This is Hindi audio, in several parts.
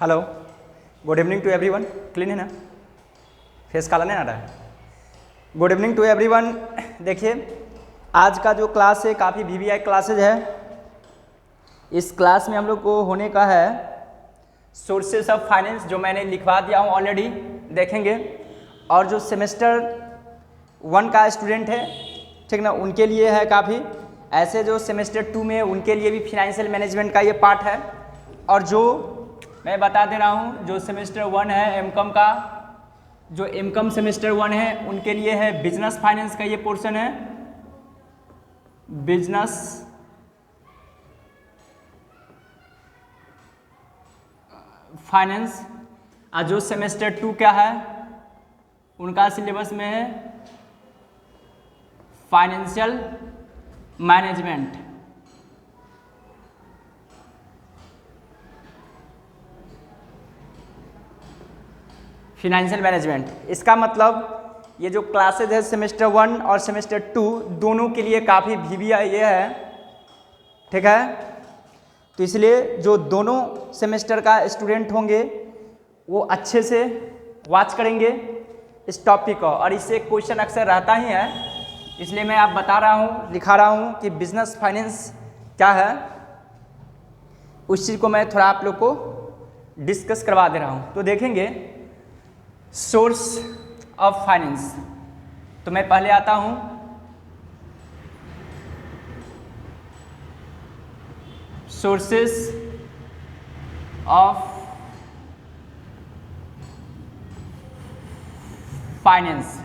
Hello, good evening to everyone. Clean है ना, फेस काला नहीं आ रहा है। Good evening to everyone. देखिए, आज का जो क्लास है काफ़ी वीवीआई क्लासेज है। इस क्लास में हम लोग को होने का है सोर्सेस ऑफ फाइनेंस, जो मैंने लिखवा दिया हूँ ऑलरेडी, देखेंगे। और जो सेमेस्टर 1 का स्टूडेंट है, ठीक ना, उनके लिए है काफ़ी। ऐसे जो सेमेस्टर 2 में उनके लिए भी फिनेंशियल मैनेजमेंट का ये पार्ट है। और जो मैं बता दे रहा हूँ, जो सेमेस्टर 1 है एमकॉम का, जो एमकॉम सेमेस्टर 1 है उनके लिए है बिजनेस फाइनेंस का ये पोर्शन है, बिजनेस फाइनेंस। और जो सेमेस्टर 2 क्या है उनका सिलेबस में है फाइनेंशियल मैनेजमेंट। फिनेंशियल मैनेजमेंट, इसका मतलब ये जो क्लासेज है सेमेस्टर 1 और सेमेस्टर 2 दोनों के लिए काफ़ी वीवीआई ये है, ठीक है। तो इसलिए जो दोनों सेमेस्टर का स्टूडेंट होंगे वो अच्छे से वॉच करेंगे इस टॉपिक को, और इससे क्वेश्चन अक्सर रहता ही है। इसलिए मैं आप बता रहा हूँ, लिखा रहा हूँ कि बिजनेस फाइनेंस क्या है, उस चीज़ को मैं थोड़ा आप लोग को डिस्कस करवा दे रहा हूँ। तो देखेंगे सोर्स ऑफ फाइनेंस। तो मैं पहले आता हूँ सोर्सेस ऑफ फाइनेंस।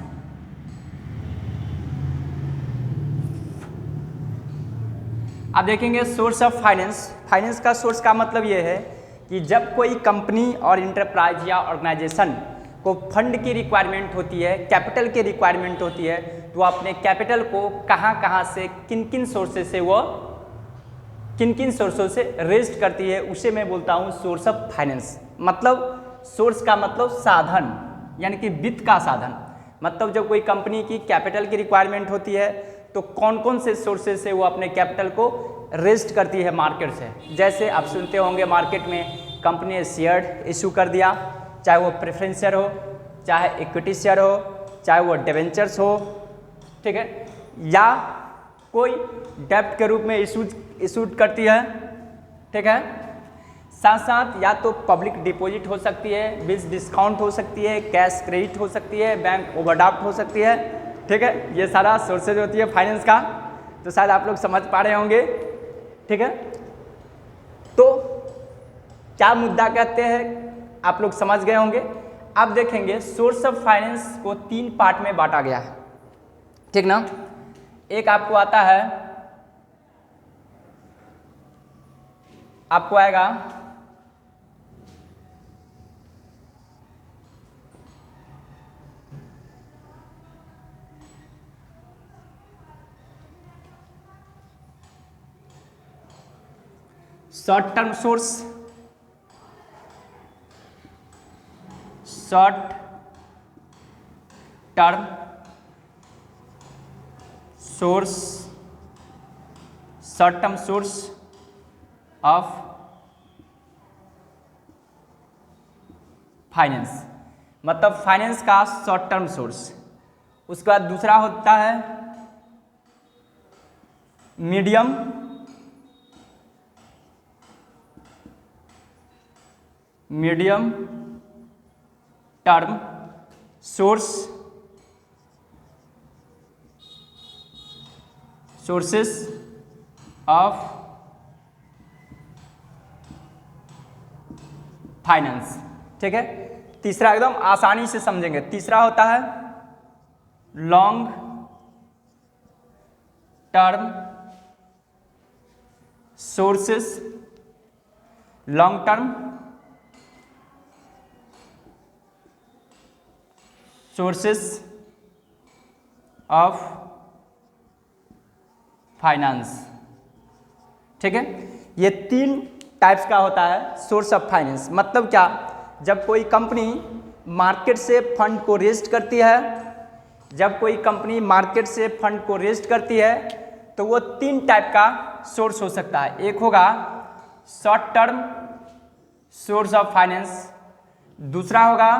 अब देखेंगे सोर्स ऑफ फाइनेंस। फाइनेंस का सोर्स का मतलब ये है कि जब कोई कंपनी और इंटरप्राइज या ऑर्गेनाइजेशन को फंड की रिक्वायरमेंट होती है, कैपिटल की रिक्वायरमेंट होती है, तो अपने कैपिटल को कहाँ कहाँ से, किन किन सोर्सेज से वो किन किन सोर्सों से रेस्ट करती है, उसे मैं बोलता हूँ सोर्स ऑफ फाइनेंस। मतलब सोर्स का मतलब साधन, यानी कि वित्त का साधन। मतलब जब कोई कंपनी की कैपिटल की रिक्वायरमेंट होती है तो कौन कौन से सोर्सेज से वो अपने कैपिटल को रेस्ट करती है मार्केट से। जैसे आप सुनते होंगे मार्केट में कंपनी ने शेयर इशू कर दिया, चाहे वो प्रेफरेंस शेयर हो, चाहे इक्विटी शेयर हो, चाहे वो डिवेंचर्स हो, ठीक है, या कोई डेब्ट के रूप में इशूड करती है, ठीक है। साथ साथ या तो पब्लिक डिपॉजिट हो सकती है, बिल्स डिस्काउंट हो सकती है, कैश क्रेडिट हो सकती है, बैंक ओवरड्राफ्ट हो सकती है, ठीक है। ये सारा सोर्सेज होती है फाइनेंस का। तो शायद आप लोग समझ पा रहे होंगे, ठीक है। तो क्या मुद्दा कहते हैं आप लोग समझ गए होंगे। अब देखेंगे सोर्स ऑफ फाइनेंस को 3 पार्ट में बांटा गया है, ठीक ना। एक आपको आता है, आपको आएगा short term source, short term source, short term source of finance, मतलब फाइनेंस का शॉर्ट टर्म सोर्स। उसके बाद दूसरा होता है medium term sources of finance, ठीक है। तीसरा एकदम आसानी से समझेंगे। तीसरा होता है long term sources, long term sources of finance, ठीक है। ये 3 टाइप्स का होता है सोर्स ऑफ फाइनेंस। मतलब क्या, जब कोई कंपनी मार्केट से फंड को रेस्ट करती है, जब कोई कंपनी मार्केट से फंड को रेस्ट करती है तो वो 3 टाइप का सोर्स हो सकता है। एक होगा short term source of finance, दूसरा होगा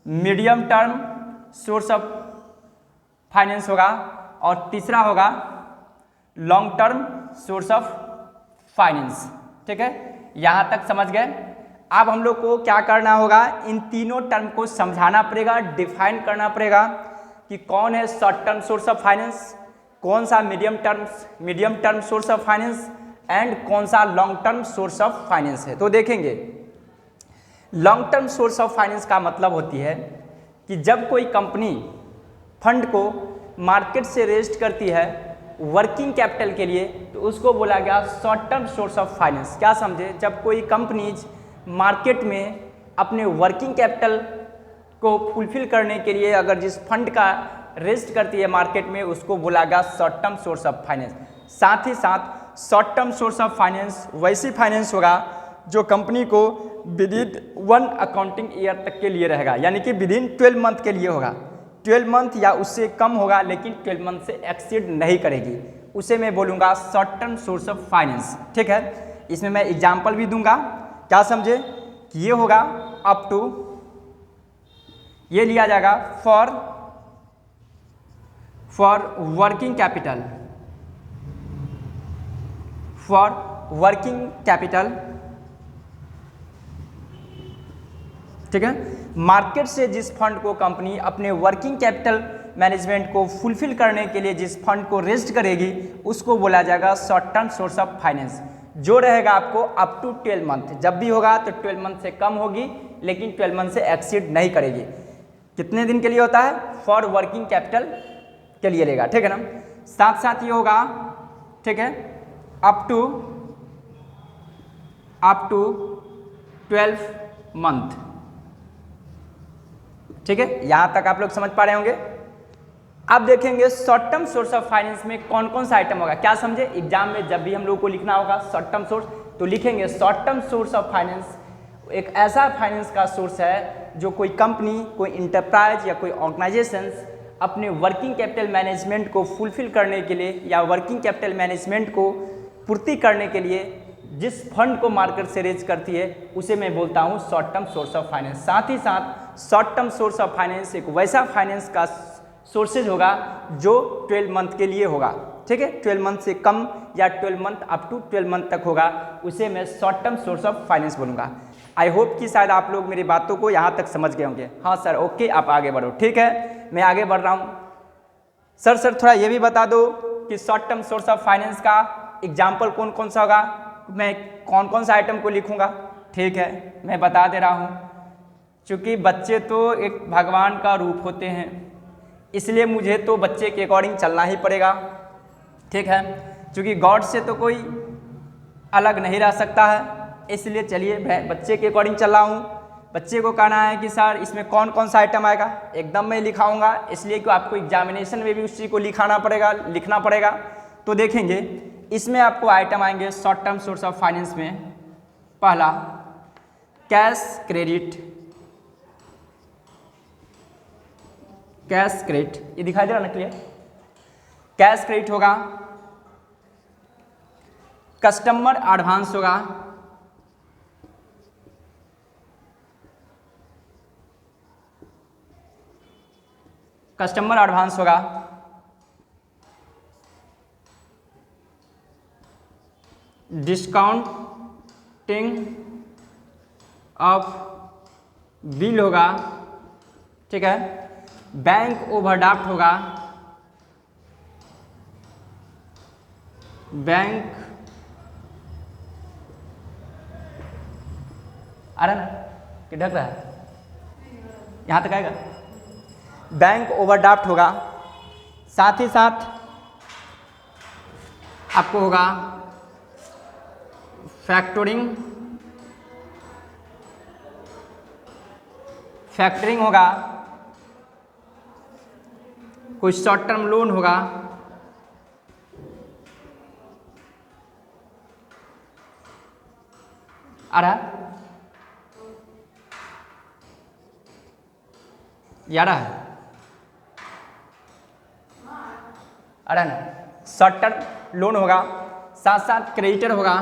medium term source of finance होगा, और तीसरा होगा long term source of finance. ठीक है, यहां तक समझ गए। अब हम लोग को क्या करना होगा, इन तीनों टर्म को समझाना पड़ेगा, डिफाइन करना पड़ेगा कि कौन है short term source of finance, कौन सा medium term source of finance and कौन सा long term source of finance है। तो देखेंगे, long term source of finance का मतलब होती है कि जब कोई कंपनी फंड को मार्केट से रेज करती है वर्किंग कैपिटल के लिए, तो उसको बोला गया short term source of finance. क्या समझे, जब कोई कंपनीज मार्केट में अपने वर्किंग कैपिटल को फुलफिल करने के लिए अगर जिस फंड का रेज करती है मार्केट में, उसको बोला गया short term source of finance. साथ ही साथ short term source of finance वैसी फाइनेंस होगा जो कंपनी को विद इन 1 अकाउंटिंग ईयर तक के लिए रहेगा, यानी कि विद इन 12 मंथ के लिए होगा। 12 मंथ या उससे कम होगा, लेकिन 12 मंथ से एक्सीड नहीं करेगी, उसे मैं बोलूँगा short term source of finance. ठीक है, इसमें मैं एग्जाम्पल भी दूंगा। क्या समझे कि ये होगा अप टू, ये लिया जाएगा for working capital, for working capital. ठीक है, मार्केट से जिस फंड को कंपनी अपने वर्किंग कैपिटल मैनेजमेंट को फुलफिल करने के लिए जिस फंड को रेज करेगी, उसको बोला जाएगा short term source of finance, जो रहेगा आपको अप टू 12 मंथ। जब भी होगा तो 12 मंथ से कम होगी, लेकिन 12 मंथ से एक्सीड नहीं करेगी। कितने दिन के लिए होता है, फॉर वर्किंग कैपिटल के लिए लेगा। ठीक है ना, साथ साथ ये होगा, ठीक है, अप टू 12 मंथ। ठीक है, यहां तक आप लोग समझ पा रहे होंगे। अब देखेंगे short term source of finance में कौन कौन सा आइटम होगा। क्या समझे, एग्जाम में जब भी हम लोग को लिखना होगा शॉर्ट टर्म सोर्स, तो लिखेंगे short term source of finance एक ऐसा फाइनेंस का सोर्स है जो कोई कंपनी, कोई इंटरप्राइज या कोई ऑर्गेनाइजेशन अपने वर्किंग कैपिटल मैनेजमेंट को फुलफिल करने के लिए या वर्किंग कैपिटल मैनेजमेंट को पूर्ति करने के लिए जिस फंड को मार्केट से रेज करती है, उसे मैं बोलता हूँ short term source of finance. साथ ही साथ short term source of finance एक वैसा फाइनेंस का सोर्सेज होगा जो 12 मंथ के लिए होगा। ठीक है, 12 मंथ से कम या 12 मंथ अप टू 12 मंथ तक होगा, उसे मैं short term source of finance बोलूँगा। आई होप कि शायद आप लोग मेरी बातों को यहाँ तक समझ गए होंगे। हाँ सर, ओके, आप आगे बढ़ो। ठीक है, मैं आगे बढ़ रहा हूँ। सर थोड़ा ये भी बता दो कि short term source of finance का एग्जाम्पल कौन कौन सा होगा, मैं कौन कौन सा आइटम को लिखूँगा। ठीक है, मैं बता दे रहा हूँ, क्योंकि बच्चे तो एक भगवान का रूप होते हैं, इसलिए मुझे तो बच्चे के अकॉर्डिंग चलना ही पड़ेगा। ठीक है, क्योंकि गॉड से तो कोई अलग नहीं रह सकता है, इसलिए चलिए मैं बच्चे के अकॉर्डिंग चल रहा हूँ। बच्चे को कहना है कि सर इसमें कौन कौन सा आइटम आएगा, एकदम मैं लिखाऊंगा, इसलिए कि आपको एग्जामिनेशन में भी उस चीज़ को लिखना पड़ेगा। तो देखेंगे इसमें आपको आइटम आएंगे short term source of finance में। पहला कैश क्रेडिट, ये दिखाई दे रहा ना क्लियर। कैश क्रेडिट होगा, कस्टमर एडवांस होगा, डिस्काउंटिंग ऑफ बिल होगा। ठीक है, बैंक ओवरड्राफ्ट होगा, बैंक आ रहा ना कि ढक रहा है, यहाँ तक आएगा। बैंक ओवरड्राफ्ट होगा, साथ ही साथ आपको होगा फैक्टरिंग होगा, कोई शॉर्ट टर्म लोन होगा, आ रहा है, आ रहा ना, शॉर्ट टर्म लोन होगा, साथ साथ क्रेडिटर होगा,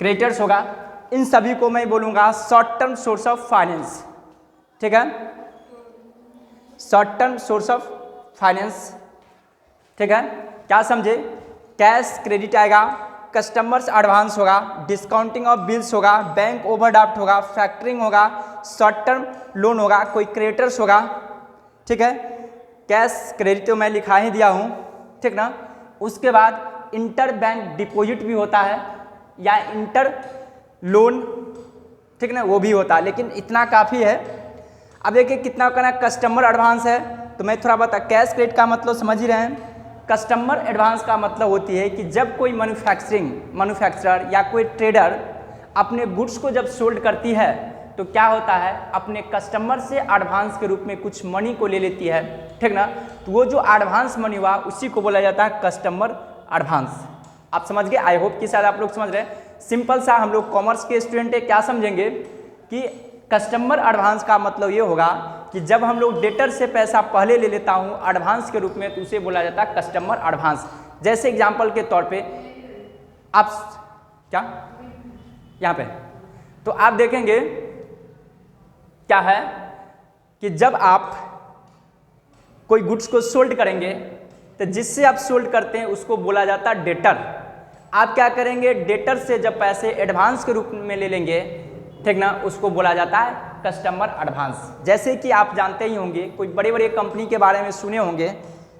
क्रेडिटर्स होगा, इन सभी को मैं बोलूँगा short term source of finance. ठीक है, short term source of finance. ठीक है, क्या समझे? कैश क्रेडिट आएगा, कस्टमर्स एडवांस होगा, डिस्काउंटिंग ऑफ बिल्स होगा, बैंक ओवरड्राफ्ट होगा, फैक्टरिंग होगा, शॉर्ट टर्म लोन होगा, कोई क्रेडिटर्स होगा। ठीक है, कैश क्रेडिट तो मैं लिखा ही दिया हूँ, ठीक ना। उसके बाद इंटर बैंक डिपॉजिट भी होता है या इंटर लोन, ठीक ना, वो भी होता है, लेकिन इतना काफ़ी है। अब देखिए कितना करना, कस्टमर एडवांस है तो मैं थोड़ा बता, कैश क्रेडिट का मतलब समझ ही रहे हैं। कस्टमर एडवांस का मतलब होती है कि जब कोई मैन्युफैक्चरर या कोई ट्रेडर अपने गुड्स को जब सोल्ड करती है तो क्या होता है, अपने कस्टमर से एडवांस के रूप में कुछ मनी को ले लेती है, ठीक ना। तो वो जो एडवांस मनी हुआ उसी को बोला जाता है कस्टमर एडवांस। आप समझ गए? आई होप कि शायद आप लोग समझ रहे हैं। सिंपल सा, हम लोग कॉमर्स के स्टूडेंट है, क्या समझेंगे कि कस्टमर एडवांस का मतलब ये होगा कि जब हम लोग डेटर से पैसा पहले ले लेता हूँ एडवांस के रूप में तो उसे बोला जाता है कस्टमर एडवांस। जैसे एग्जांपल के तौर पे आप क्या यहाँ पे तो आप देखेंगे क्या है कि जब आप कोई गुड्स को सोल्ड करेंगे तो जिससे आप सोल्ड करते हैं उसको बोला जाता है डेटर। आप क्या करेंगे, डेटर से जब पैसे एडवांस के रूप में ले लेंगे, ठीक ना, उसको बोला जाता है कस्टमर एडवांस। जैसे कि आप जानते ही होंगे, कोई बड़े बड़े कंपनी के बारे में सुने होंगे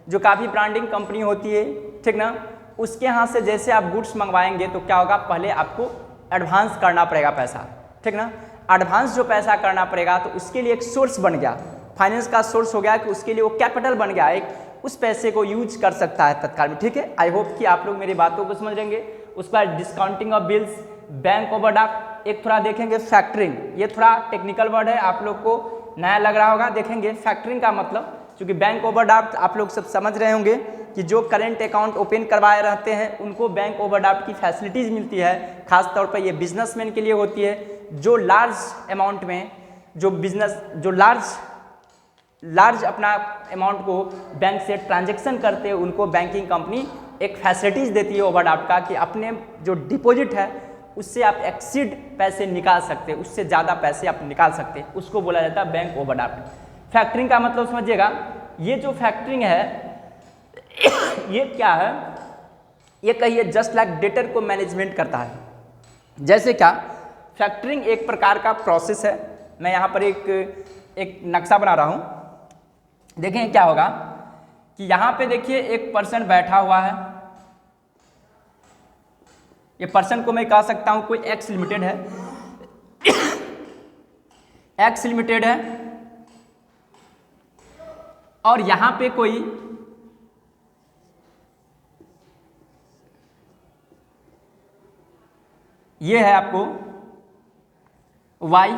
जो काफ़ी ब्रांडिंग कंपनी होती है, ठीक ना, उसके यहाँ से जैसे आप गुड्स मंगवाएंगे तो क्या होगा, पहले आपको एडवांस करना पड़ेगा पैसा, ठीक ना। एडवांस जो पैसा करना पड़ेगा तो उसके लिए एक सोर्स बन गया, फाइनेंस का सोर्स हो गया कि उसके लिए वो कैपिटल बन गया, एक उस पैसे को यूज कर सकता है तत्काल में। ठीक है, आई होप कि आप लोग मेरी बातों को समझ लेंगे। उसके बाद discounting of bills, bank overdraft, एक थोड़ा देखेंगे फैक्टरिंग, ये थोड़ा टेक्निकल वर्ड है, आप लोग को नया लग रहा होगा। देखेंगे फैक्टरिंग का मतलब, क्योंकि बैंक ओवरड्राफ्ट आप लोग सब समझ रहे होंगे कि जो करेंट अकाउंट ओपन करवाए रहते हैं उनको बैंक ओवरड्राफ्ट की फैसिलिटीज़ मिलती है, खास तौर पर ये बिजनेसमैन के लिए होती है, जो लार्ज अमाउंट में जो लार्ज अपना अमाउंट को बैंक से ट्रांजैक्शन करते हैं, उनको बैंकिंग कंपनी एक फैसिलिटीज़ देती है ओवरड्राफ्ट का कि अपने जो डिपॉजिट है उससे आप एक्सीड पैसे निकाल सकते हैं, उससे ज़्यादा पैसे आप निकाल सकते हैं, उसको बोला जाता है बैंक ओवरड्राफ्ट। फैक्टरिंग का मतलब समझिएगा, ये जो फैक्टरिंग है ये क्या है, ये कहिए जस्ट लाइक डेटर को मैनेजमेंट करता है। जैसे क्या, फैक्टरिंग एक प्रकार का प्रोसेस है। मैं यहाँ पर एक नक्शा बना रहा हूँ, देखें क्या होगा कि यहाँ पे देखिए एक पर्सन बैठा हुआ है, ये पर्सन को मैं कह सकता हूँ कोई एक्स लिमिटेड है, एक्स लिमिटेड है, और यहाँ पे कोई ये है आपको वाई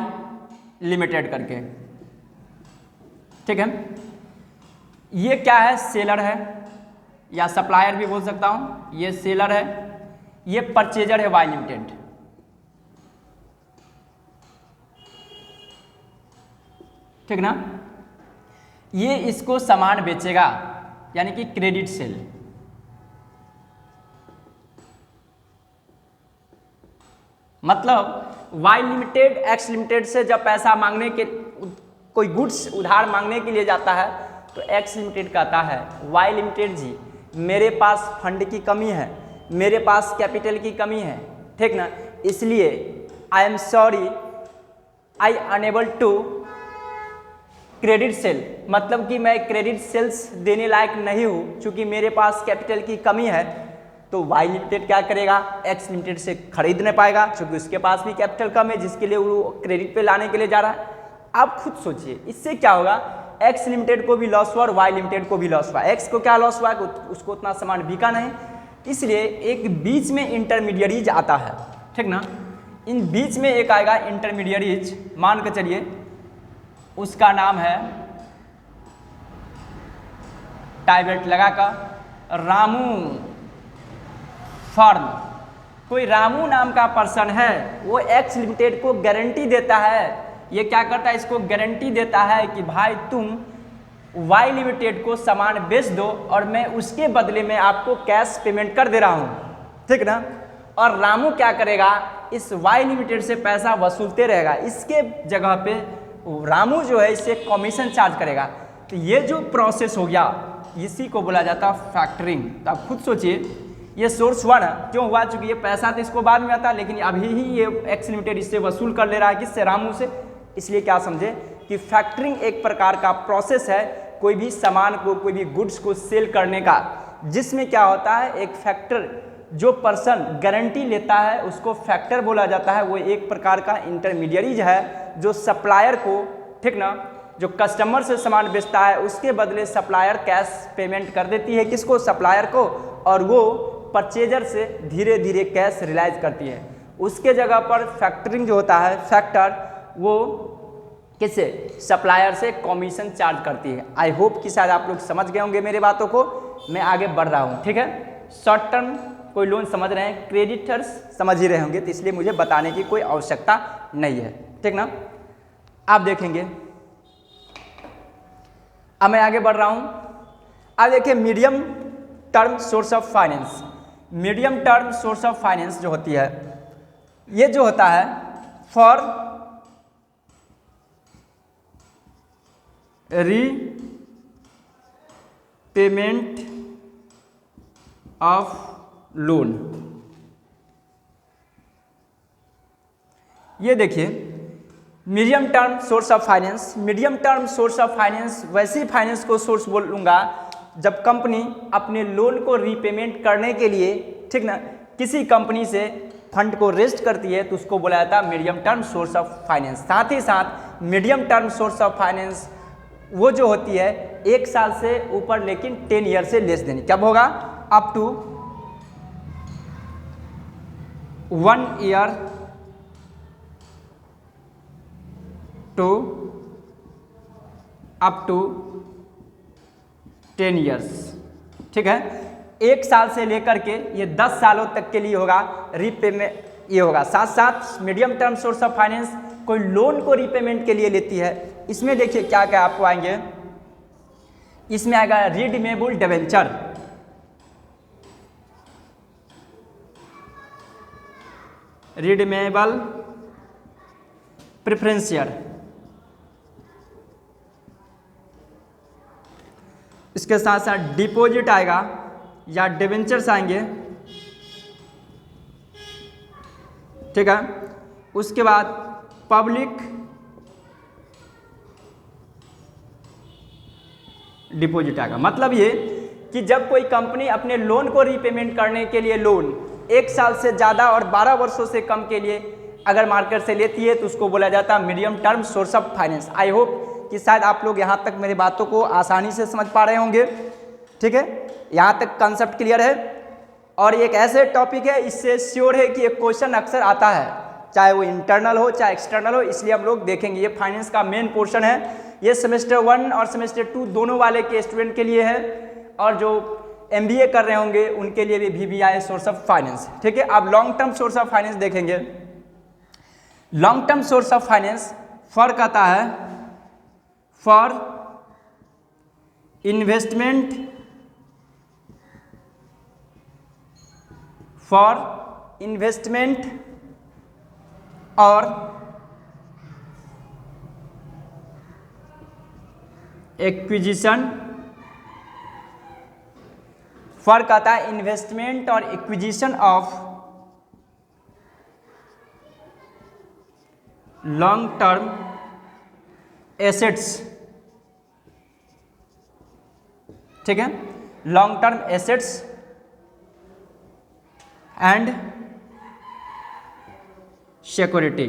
लिमिटेड करके, ठीक है। ये क्या है, सेलर है या सप्लायर भी बोल सकता हूँ, ये सेलर है, ये परचेजर है वाई लिमिटेड, ठीक ना। ये इसको सामान बेचेगा यानी कि क्रेडिट सेल, मतलब वाई लिमिटेड एक्स लिमिटेड से जब पैसा मांगने के कोई गुड्स उधार मांगने के लिए जाता है तो एक्स लिमिटेड कहता है वाई लिमिटेड जी मेरे पास फंड की कमी है, मेरे पास कैपिटल की कमी है, ठीक ना, इसलिए I am sorry I unable to credit sale, मतलब कि मैं क्रेडिट सेल्स देने लायक नहीं हूँ क्योंकि मेरे पास कैपिटल की कमी है। तो वाई लिमिटेड क्या करेगा, एक्स लिमिटेड से खरीद नहीं पाएगा क्योंकि उसके पास भी कैपिटल कम है जिसके लिए वो क्रेडिट पे लाने के लिए जा रहा है। आप खुद सोचिए इससे क्या होगा, एक्स लिमिटेड को भी लॉस हुआ और वाई लिमिटेड को भी लॉस हुआ। एक्स को क्या लॉस हुआ, उसको उतना सामान बिका नहीं, इसलिए एक बीच में इंटरमीडियरीज आता है, ठीक ना। इन बीच में एक आएगा इंटरमीडियरीज, मान के चलिए उसका नाम है टाइबेट लगाकर रामू फर्म। कोई रामू नाम का पर्सन है, वो एक्स लिमिटेड को गारंटी देता है। ये क्या करता है, इसको गारंटी देता है कि भाई तुम वाई लिमिटेड को सामान बेच दो और मैं उसके बदले में आपको कैश पेमेंट कर दे रहा हूँ, ठीक ना। और रामू क्या करेगा, इस वाई लिमिटेड से पैसा वसूलते रहेगा। इसके जगह पे रामू जो है इससे कमीशन चार्ज करेगा। तो ये जो प्रोसेस हो गया इसी को बोला जाता है फैक्टरिंग। तो आप खुद सोचिए, ये सोर्स वन क्यों हुआ, चूंकि ये पैसा तो इसको बाद में आता, लेकिन अभी ही ये एक्स लिमिटेड इससे वसूल कर ले रहा है, किससे, रामू से। इसलिए क्या समझे कि फैक्टरिंग एक प्रकार का प्रोसेस है कोई भी सामान को, कोई भी गुड्स को सेल करने का, जिसमें क्या होता है, एक फैक्टर जो पर्सन गारंटी लेता है उसको फैक्टर बोला जाता है। वो एक प्रकार का इंटरमीडियरीज है जो सप्लायर को, ठीक ना, जो कस्टमर से सामान बेचता है उसके बदले सप्लायर कैश पेमेंट कर देती है, किसको, सप्लायर को, और वो परचेजर से धीरे धीरे कैश रिलाइज करती है। उसके जगह पर फैक्टरिंग जो होता है, फैक्टर, वो किससे, सप्लायर से कमीशन चार्ज करती है। आई होप कि शायद आप लोग समझ गए होंगे मेरी बातों को, मैं आगे बढ़ रहा हूँ, ठीक है। शॉर्ट टर्म कोई लोन समझ रहे हैं, क्रेडिटर्स समझ ही रहे होंगे, तो इसलिए मुझे बताने की कोई आवश्यकता नहीं है, ठीक ना। आप देखेंगे, अब मैं आगे बढ़ रहा हूँ। अब देखिए medium term source of finance. Medium term source of finance जो होती है, ये जो होता है फॉर रीपेमेंट ऑफ लोन। ये देखिए medium term source of finance. Medium term source of finance वैसी फाइनेंस को सोर्स बोलूँगा जब कंपनी अपने लोन को रीपेमेंट करने के लिए, ठीक ना, किसी कंपनी से फंड को रेस्ट करती है तो उसको बोला जाता है medium term source of finance. साथ ही साथ medium term source of finance वो जो होती है 1 साल से ऊपर लेकिन 10 ईयर से लेस देनी, कब होगा, up to 1 year to up to 10 years, ठीक है। 1 साल से लेकर के ये 10 सालों तक के लिए होगा रीपेमेंट, ये होगा। साथ साथ medium term source of finance कोई लोन को रीपेमेंट के लिए लेती है। इसमें देखिए क्या क्या आपको आएंगे, इसमें आएगा redeemable debenture, redeemable preference share, इसके साथ साथ डिपॉजिट आएगा या डिबेंचर्स आएंगे, ठीक है। उसके बाद पब्लिक डिपॉजिट आएगा। मतलब ये कि जब कोई कंपनी अपने लोन को रीपेमेंट करने के लिए लोन 1 साल से ज़्यादा और 12 वर्षों से कम के लिए अगर मार्केट से लेती है तो उसको बोला जाता है medium term source of finance. I hope कि शायद आप लोग यहाँ तक मेरी बातों को आसानी से समझ पा रहे होंगे, ठीक है। यहाँ तक कंसेप्ट क्लियर है। और एक ऐसे टॉपिक है, इससे श्योर है कि एक क्वेश्चन अक्सर आता है, चाहे वो इंटरनल हो चाहे एक्सटर्नल हो, इसलिए हम लोग देखेंगे। ये फाइनेंस का मेन पोर्शन है, ये सेमेस्टर 1 और सेमेस्टर 2 दोनों वाले के स्टूडेंट के लिए है, और जो MBA कर रहे होंगे उनके लिए भी VBI सोर्स ऑफ फाइनेंस, ठीक है। अब long term source of finance देखेंगे। Long term source of finance फर्क आता है फॉर इन्वेस्टमेंट, और एक्विजिशन। फर्क आता है इन्वेस्टमेंट और acquisition of long term assets, ठीक है। Long term assets and security,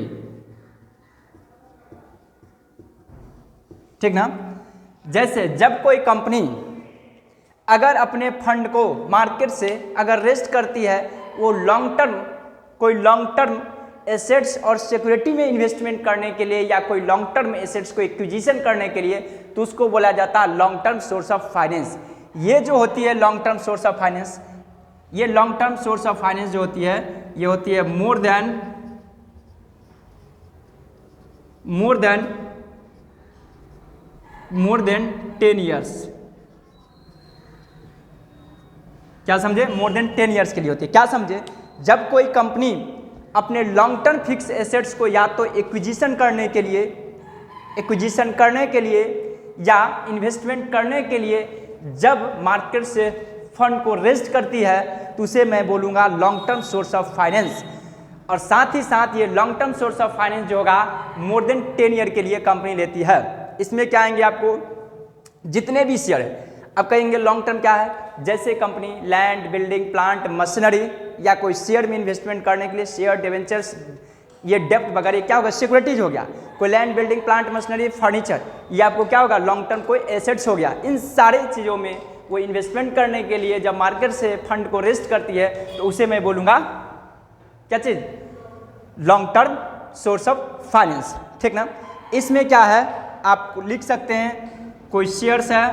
ठीक ना। जैसे जब कोई कंपनी अगर अपने फंड को मार्केट से अगर रेस्ट करती है, वो लॉन्ग टर्म, कोई लॉन्ग टर्म एसेट्स और सिक्योरिटी में इन्वेस्टमेंट करने के लिए, या कोई लॉन्ग टर्म एसेट्स को एक्विजिशन करने के लिए, तो उसको बोला जाता है long term source of finance. ये जो होती है long term source of finance, ये long term source of finance जो होती है, ये होती है मोर देन 10 ईयर्स। क्या समझे, मोर देन 10 ईयर्स के लिए होती है। क्या समझे, जब कोई कंपनी अपने लॉन्ग टर्म फिक्स एसेट्स को या तो एक्विजिशन करने के लिए या इन्वेस्टमेंट करने के लिए जब मार्केट से फंड को रेज करती है तो उसे मैं बोलूँगा long term source of finance. और साथ ही साथ ये long term source of finance जो होगा मोर देन 10 ईयर के लिए कंपनी लेती है। इसमें क्या आएंगे आपको जितने भी शेयर है, अब कहेंगे लॉन्ग टर्म क्या है, जैसे company land, building, plant, machinery या कोई शेयर में इन्वेस्टमेंट करने के लिए शेयर, डिवेंचर्स, ये डेप्ट वगैरह क्या होगा, सिक्योरिटीज हो गया। कोई land, building, plant, machinery, furniture, ये आपको क्या होगा लॉन्ग टर्म कोई एसेट्स हो गया। इन सारे चीज़ों में वो इन्वेस्टमेंट करने के लिए जब मार्केट से फंड को रेस्ट करती है तो उसे मैं बोलूँगा क्या चीज़, long term source of finance, ठीक ना। इसमें क्या है आप लिख सकते हैं, कोई शेयर्स है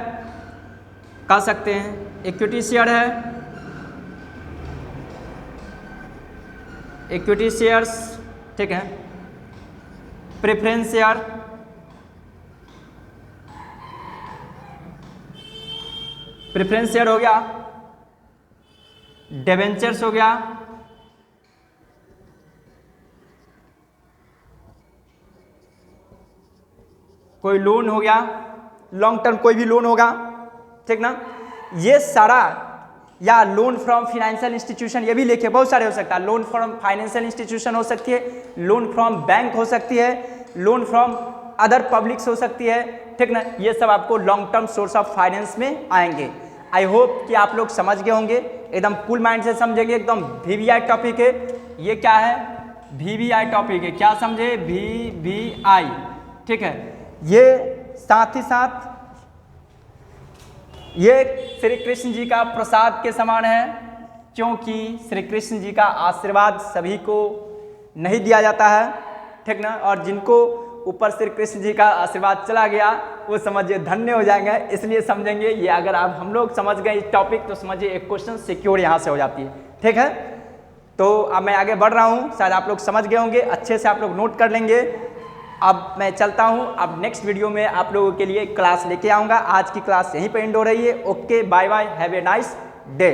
कह सकते हैं, इक्विटी शेयर है, इक्विटी शेयर्स, ठीक है, प्रेफरेंस शेयर, प्रेफरेंस शेयर हो गया, डिबेंचर्स हो गया, कोई लोन हो गया, लॉन्ग टर्म कोई भी लोन होगा, ठीक ना। ये सारा या लोन फ्रॉम फाइनेंशियल इंस्टीट्यूशन, ये भी लिखे, बहुत सारे हो सकता है। लोन फ्रॉम फाइनेंशियल इंस्टीट्यूशन हो सकती है, लोन फ्रॉम बैंक हो सकती है, लोन फ्रॉम अदर पब्लिक्स हो सकती है, ठीक ना। ये सब आपको long term source of finance में आएंगे। आई होप कि आप लोग समझ गए होंगे, एकदम फुल माइंड से समझेंगे, एकदम VVI टॉपिक है। ये क्या है, VVI टॉपिक है, क्या समझे, VVI, ठीक है। ये साथ ही साथ ये श्री कृष्ण जी का प्रसाद के समान है, क्योंकि श्री कृष्ण जी का आशीर्वाद सभी को नहीं दिया जाता है, ठीक ना। और जिनको ऊपर श्री कृष्ण जी का आशीर्वाद चला गया वो समझिए धन्य हो जाएंगे, इसलिए समझेंगे ये। अगर आप हम लोग समझ गए इस टॉपिक तो समझिए एक क्वेश्चन सिक्योर यहाँ से हो जाती है, ठीक है। तो अब मैं आगे बढ़ रहा हूँ, शायद आप लोग समझ गए होंगे, अच्छे से आप लोग नोट कर लेंगे। अब मैं चलता हूँ, अब नेक्स्ट वीडियो में आप लोगों के लिए क्लास लेके आऊँगा। आज की क्लास यहीं पर एंड हो रही है। Okay, bye bye, have a nice day.